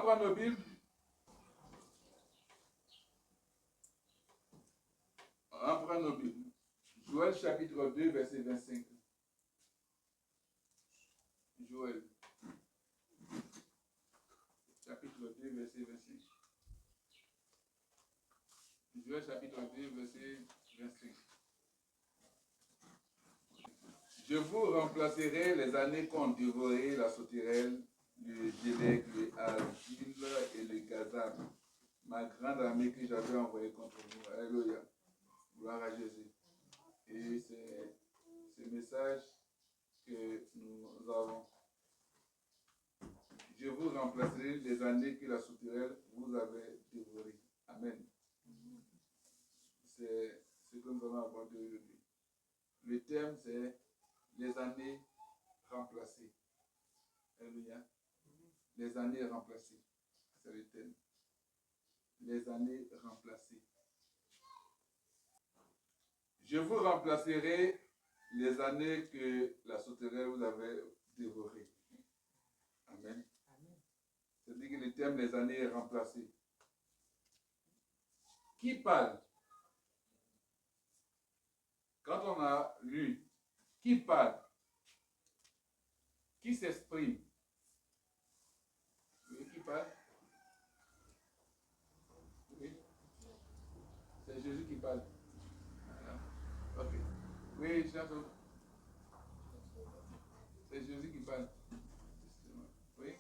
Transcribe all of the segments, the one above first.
prendre nos Bibles. On va prendre nos Bibles. Joël chapitre 2, verset 25. Joël chapitre 2, verset 25. Joël chapitre 2, verset 25. Je vous remplacerai les années qu'ont dévoré la sauterelle, le gélec, le asile et le gazam, ma grande armée que j'avais envoyée contre vous. Alléluia. Gloire à Jésus. Et c'est ce message que nous avons. Je vous remplacerai les années que la sauterelle vous avait dévorées. Amen. C'est ce que nous allons aborder aujourd'hui. Le thème, c'est les années remplacées. Alléluia. Les années remplacées. C'est le thème. Les années remplacées. Je vous remplacerai les années que la sauterelle vous avait dévorées. Amen. C'est-à-dire que le thème des années remplacées. Qui parle? Quand on a lu, qui parle? Qui s'exprime? Oui, qui parle? Oui. C'est Jésus qui parle. Ok. Oui, chanson. C'est Jésus qui parle. Oui,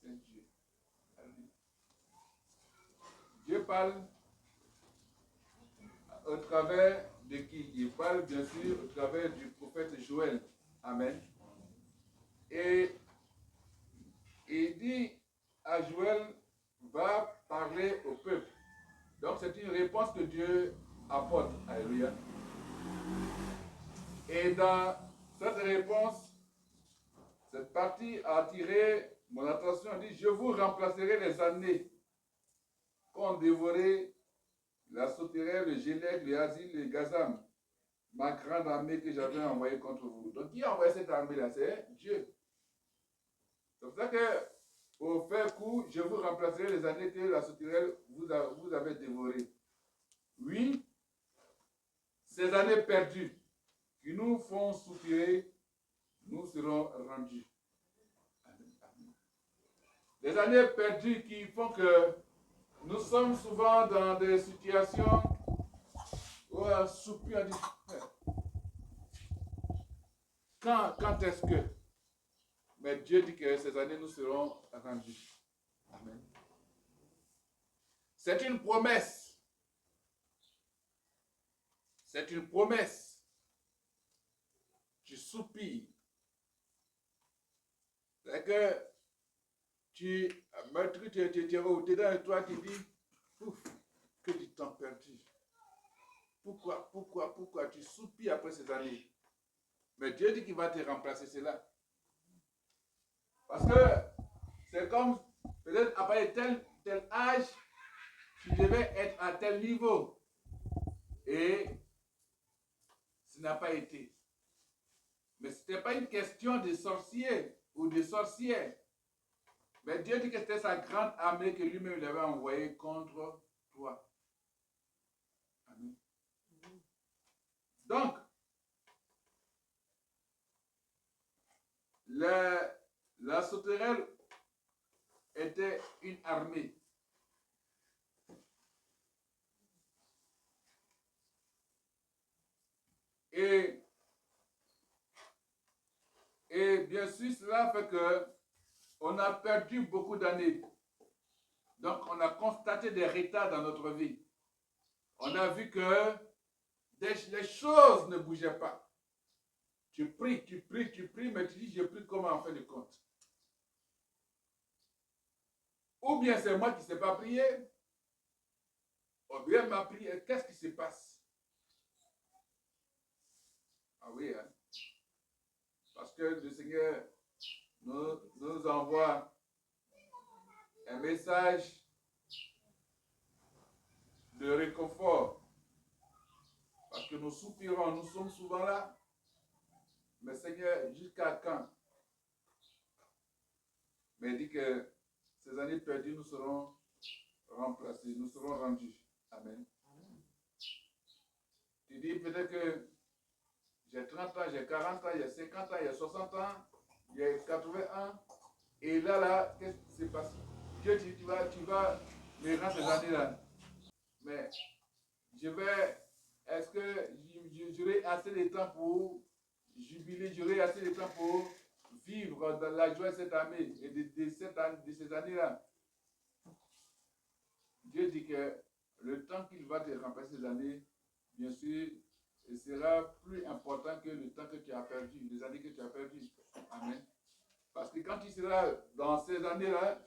c'est Dieu. Dieu parle au travers de qui? Il parle bien sûr au travers du prophète Joël. Amen. Et il dit à Joël, va parler au peuple. Donc c'est une réponse que Dieu apporte. Alléluia. Et dans cette réponse, cette partie a attiré mon attention. Elle dit, je vous remplacerai les années qu'ont dévoré la sauterelle, le gélec, le asile, le gazam, ma grande armée que j'avais envoyée contre vous. Donc qui a envoyé cette armée-là? C'est Dieu. C'est pour ça que, au faire court, je vous remplacerai les années que la sauterelle vous avait dévorées. Oui, ces années perdues qui nous font soupirer, nous serons rendus. Les années perdues qui font que nous sommes souvent dans des situations où on soupire, on dit, quand est-ce que? Mais Dieu dit que ces années nous seront rendues. Amen. C'est une promesse. C'est une promesse. Tu soupires. C'est que tu es dans le toit qui dit, ouf, que du temps perdu. Pourquoi tu soupires après ces années? Mais Dieu dit qu'il va te remplacer cela. Parce que c'est comme, peut-être après tel âge, tu devais être à tel niveau. Et ce n'a pas été. Mais ce n'était pas une question de sorcier ou de sorcière. Mais Dieu dit que c'était sa grande armée que lui-même avait envoyée contre toi. Amen. Donc, la sauterelle était une armée. Et bien sûr, cela fait que on a perdu beaucoup d'années. Donc, on a constaté des retards dans notre vie. On a vu que les choses ne bougeaient pas. Tu pries, mais tu dis, je prie comment en fin de compte? Ou bien c'est moi qui ne sais pas prier, ou bien ma prière, qu'est-ce qui se passe? Ah oui, hein? Parce que le Seigneur nous envoie un message de réconfort. Parce que nous soupirons, nous sommes souvent là. Mais Seigneur, jusqu'à quand? Mais il dit que ces ces années perdues nous seront remplacées, nous serons rendues. Amen. Tu dis peut-être que j'ai 30 ans, j'ai 40 ans, j'ai 50 ans, j'ai 60 ans, j'ai 81. Et là, qu'est-ce qui se passe? Dieu, tu vas me rendre ces années-là. Mais est-ce que j'aurai assez de temps pour jubiler, j'aurai assez de temps pour vivre dans la joie de cette année et de ces années-là? Dieu dit que le temps qu'il va te remplacer ces années, bien sûr, sera plus important que le temps que tu as perdu, les années que tu as perdues. Amen. Parce que quand tu seras dans ces années-là,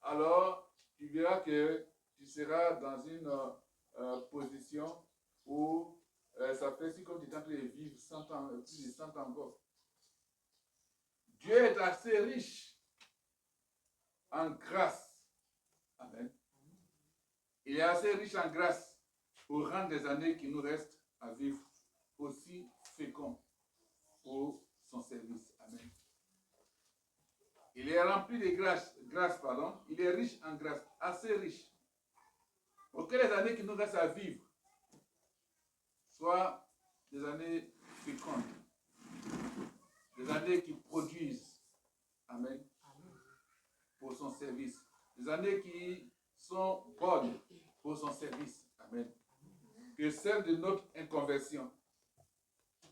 alors tu verras que tu seras dans une position où ça fait si comme tu es en train de vivre 100 ans, plus de 100 ans encore. Dieu est assez riche en grâce. Amen. Il est assez riche en grâce pour rendre des années qui nous restent à vivre aussi féconds pour son service. Amen. Il est rempli de grâce, il est riche en grâce, assez riche. Pour que les années qui nous restent à vivre soient des années fécondes, des années qui produisent, amen, pour son service, des années qui sont bonnes pour son service, amen. Que celles de notre inconversion,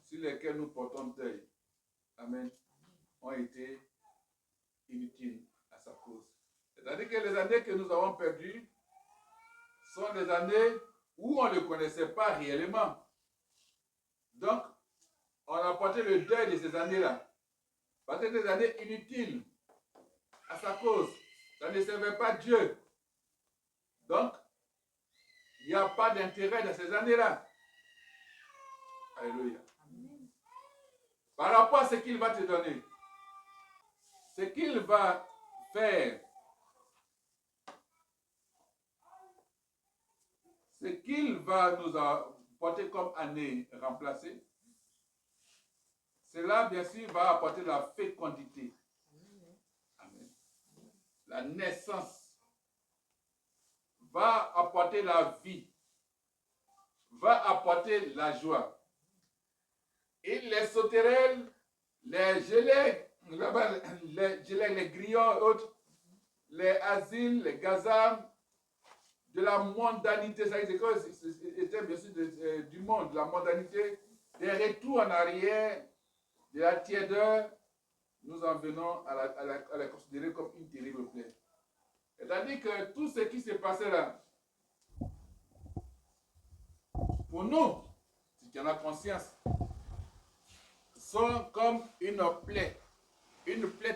sur lesquelles nous portons deuil, amen, ont été inutiles à sa cause. C'est-à-dire que les années que nous avons perdues sont des années où on ne le connaissait pas réellement. Donc, on a porté le deuil de ces années-là. Parce que des années inutiles à sa cause. Ça ne servait pas Dieu. Donc, il n'y a pas d'intérêt dans ces années-là. Alléluia. Par rapport à ce qu'il va te donner, ce qu'il va faire, ce qu'il va nous apporter comme année remplacée, cela, bien sûr, va apporter la fécondité. Amen. La naissance va apporter la vie, va apporter la joie. Et les sauterelles, les gelées, les grillons et autres, les asiles, les gazams, de la mondanité, ça c'était bien sûr du monde, la mondanité, des retours en arrière, de la tiédeur, nous en venons à la considérer comme une terrible plaie. C'est-à-dire que tout ce qui s'est passé là, pour nous, si tu en as conscience, sont comme une plaie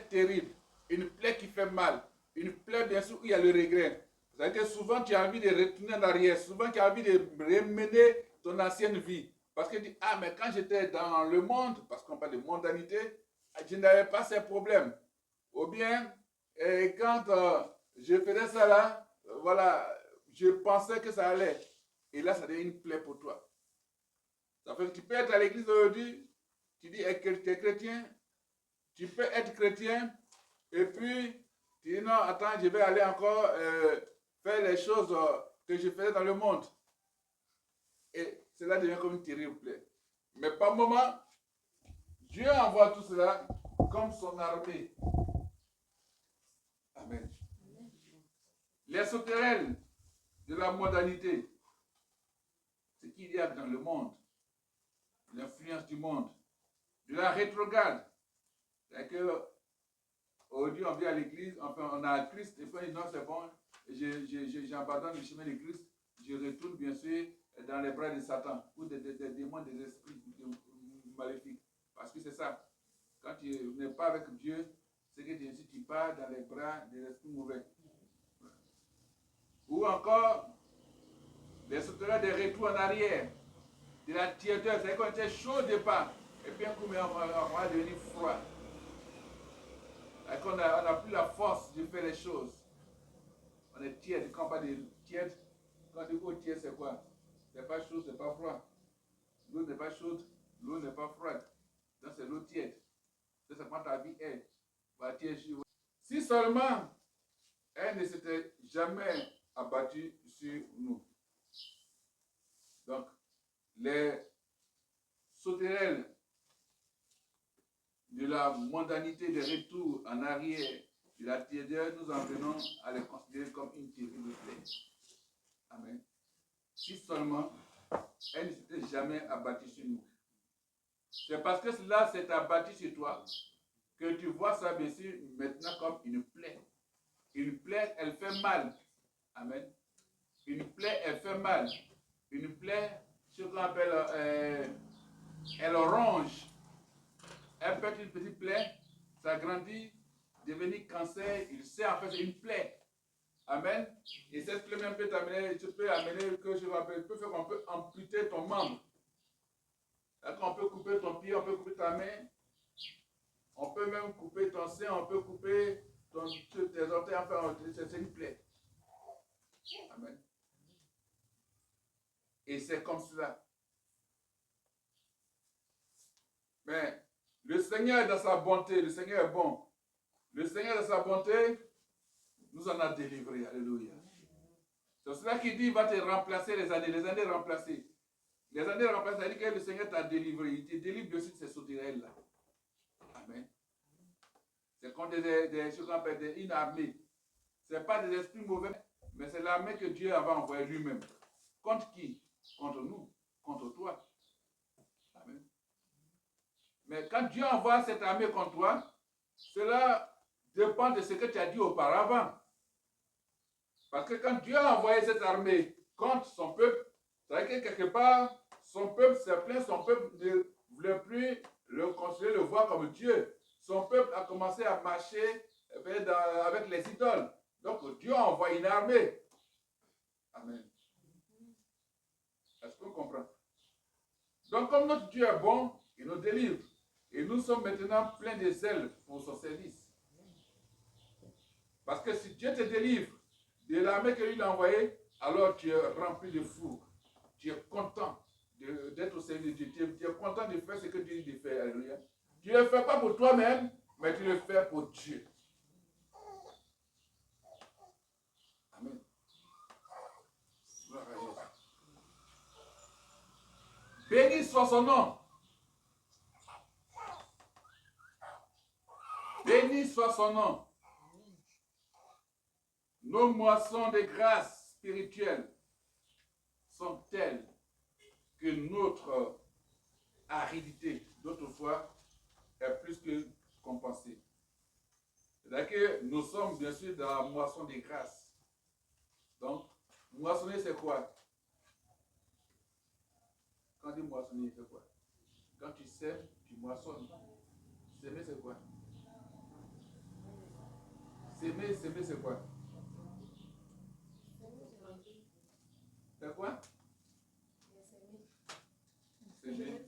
terrible, une plaie qui fait mal, une plaie bien sûr où il y a le regret. C'est-à-dire que souvent tu as envie de retourner en arrière, souvent tu as envie de remener ton ancienne vie. Parce que tu dis, ah mais quand j'étais dans le monde, parce qu'on parle de mondanité, je n'avais pas ces problèmes. Ou bien, quand je faisais ça là, voilà, je pensais que ça allait. Et là, ça devient une plaie pour toi. Ça fait que tu peux être à l'église aujourd'hui, tu dis que tu es chrétien, tu peux être chrétien, et puis tu dis non, attends, je vais aller encore faire les choses que je faisais dans le monde. Et cela devient comme une terrible plaie. Mais par moment, Dieu envoie tout cela comme son armée. Amen. Les sauterelles de la modernité, ce qu'il y a dans le monde, l'influence du monde, de la rétrograde. C'est que aujourd'hui on vient à l'église, enfin on a Christ, et puis on dit non c'est bon, j'abandonne le chemin de Christ, je retourne bien sûr dans les bras de Satan, ou des démons, des esprits maléfiques. Parce que c'est ça, quand tu n'es pas avec Dieu, c'est que tu pars dans les bras des esprits mauvais. Ou encore, les sauterelles des retours en arrière, de la tiédeur, c'est qu'on était chaud au départ, et puis un coup, on va devenir froid. On n'a plus la force de faire les choses. On est tiède. Quand on parle de tiède, quand on dit oh tiède, c'est quoi? C'est pas chaud, c'est pas froid. L'eau n'est pas chaude, l'eau n'est pas froide. Donc c'est l'eau tiède. C'est comment ta vie est. Si seulement elle ne s'était jamais abattue sur nous. Donc, les sauterelles de la mondanité, des retours en arrière, de la tiédeur, nous en venons à les considérer comme une terrible plaie. Amen. Si seulement elle ne s'était jamais abattue sur nous. C'est parce que cela s'est abattu sur toi que tu vois ça, bien sûr, maintenant comme une plaie. Une plaie, elle fait mal. Amen. Une plaie, elle fait mal. Une plaie, ce qu'on appelle, elle ronge. Elle peut être une petite plaie, ça grandit, devenir cancer, il sait en fait c'est une plaie. Amen. Et cette plaie même peut t'amener, tu peux amener que je rappelle, peut faire qu'on peut amputer ton membre. On peut couper ton pied, on peut couper ta main, on peut même couper ton sein, on peut couper tes orteils, enfin, c'est une plaie. Amen. Et c'est comme cela. Mais le Seigneur est dans sa bonté, le Seigneur est bon. Le Seigneur dans sa bonté nous en a délivrés. Alléluia. C'est cela qu'il dit, il va te remplacer les années remplacées. Les années remplacées, ça dit que le Seigneur t'a délivré. Il te délivre aussi de ces sauterelles-là. Amen. C'est comme ce qu'on appelle une armée. Ce n'est pas des esprits mauvais, mais c'est l'armée que Dieu avait envoyée lui-même. Contre qui? Contre nous, contre toi. Amen. Mais quand Dieu envoie cette armée contre toi, cela dépend de ce que tu as dit auparavant. Parce que quand Dieu a envoyé cette armée contre son peuple, ça veut dire que quelque part, son peuple s'est plaint, son peuple ne voulait plus le considérer, le voir comme Dieu. Son peuple a commencé à marcher avec les idoles. Donc Dieu a envoyé une armée. Amen. Est-ce qu'on comprend? Donc comme notre Dieu est bon, il nous délivre. Et nous sommes maintenant pleins de zèle pour son service. Parce que si Dieu te délivre de l'armée que lui a envoyée, alors tu es rempli de four. Tu es content d'être au service de Dieu. Tu es content de faire ce que Dieu dit de faire. Alléluia. Tu ne le fais pas pour toi-même, mais tu le fais pour Dieu. Amen. Béni soit son nom. Béni soit son nom. Nos moissons de grâce spirituelle sont telles que notre aridité d'autrefois est plus que compensée. C'est-à-dire que nous sommes bien sûr dans la moisson des grâces. Donc, moissonner c'est quoi? Quand on dit moissonner, c'est quoi? Quand tu sèmes, tu moissonnes. S'aimer c'est quoi? S'aimer c'est quoi? C'est quoi? S'aimer.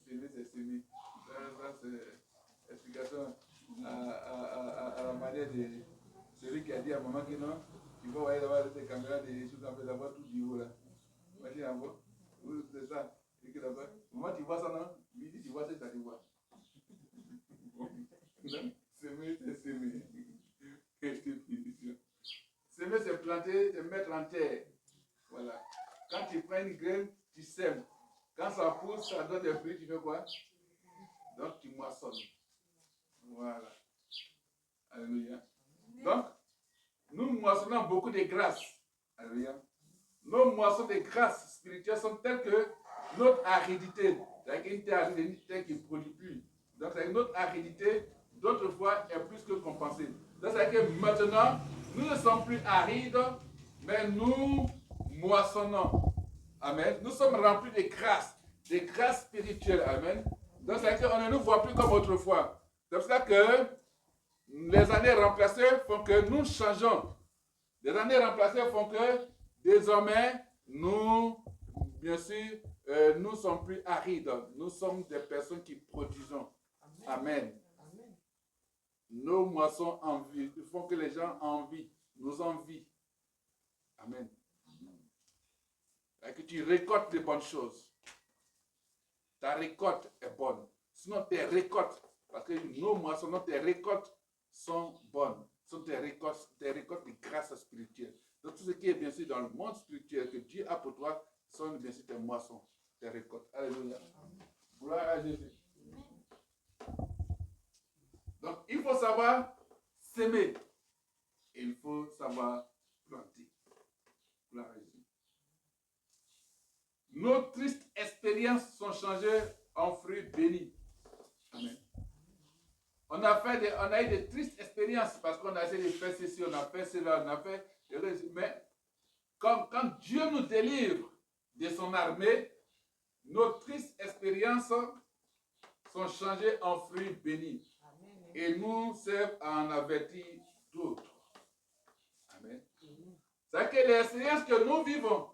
S'aimer, c'est s'aimer. Ça c'est explication à la manière de celui qui a dit à maman que non, tu vas voir là-bas des caméras, des choses comme ça, d'avoir tout du haut là. Imagine un peu. C'est ça. Et que là-bas, maman, tu vois ça non? Lui dit, tu vois ça, tu vois. S'aimer, c'est s'aimer. S'aimer, c'est planter, c'est mettre en terre. Voilà. Quand tu prends une graine, tu sèmes. Quand ça pousse, ça donne des fruits, tu fais quoi? Donc tu moissonnes. Voilà. Alléluia. Donc, nous moissonnons beaucoup de grâces. Alléluia. Nos moissons de grâces spirituelles sont telles que notre aridité, c'est-à-dire une terre qui ne produit plus. Donc, notre aridité, d'autrefois, est plus que compensée. Donc, c'est-à-dire que maintenant, nous ne sommes plus arides, mais nous moissonnons. Amen. Nous sommes remplis de grâces spirituelles. Amen. Donc, c'est-à-dire qu'on ne nous voit plus comme autrefois. C'est pour ça que les années remplacées font que nous changeons. Les années remplacées font que désormais, nous, bien sûr, nous ne sommes plus arides. Nous sommes des personnes qui produisons. Amen. Amen. Nos moissons font que les gens nous envient. Amen. Et que tu récoltes de bonnes choses. Ta récolte est bonne. Sinon, tes récoltes, parce que nos moissons, tes récoltes sont bonnes, sont des récoltes de grâce spirituelle. Donc tout ce qui est bien sûr dans le monde spirituel que Dieu a pour toi sont bien sûr tes moissons, tes récoltes. Alléluia. Gloire à Jésus. Donc il faut savoir s'aimer. Il faut savoir planter. Gloire à Jésus. Nos tristes expériences sont changées en fruits bénis. Amen. On a eu des tristes expériences parce qu'on a essayé de faire ceci, on a fait cela, on a fait. Mais quand Dieu nous délivre de son armée, nos tristes expériences sont changées en fruits bénis. Amen. Et nous servent à en avertir d'autres. Amen. C'est que les expériences que nous vivons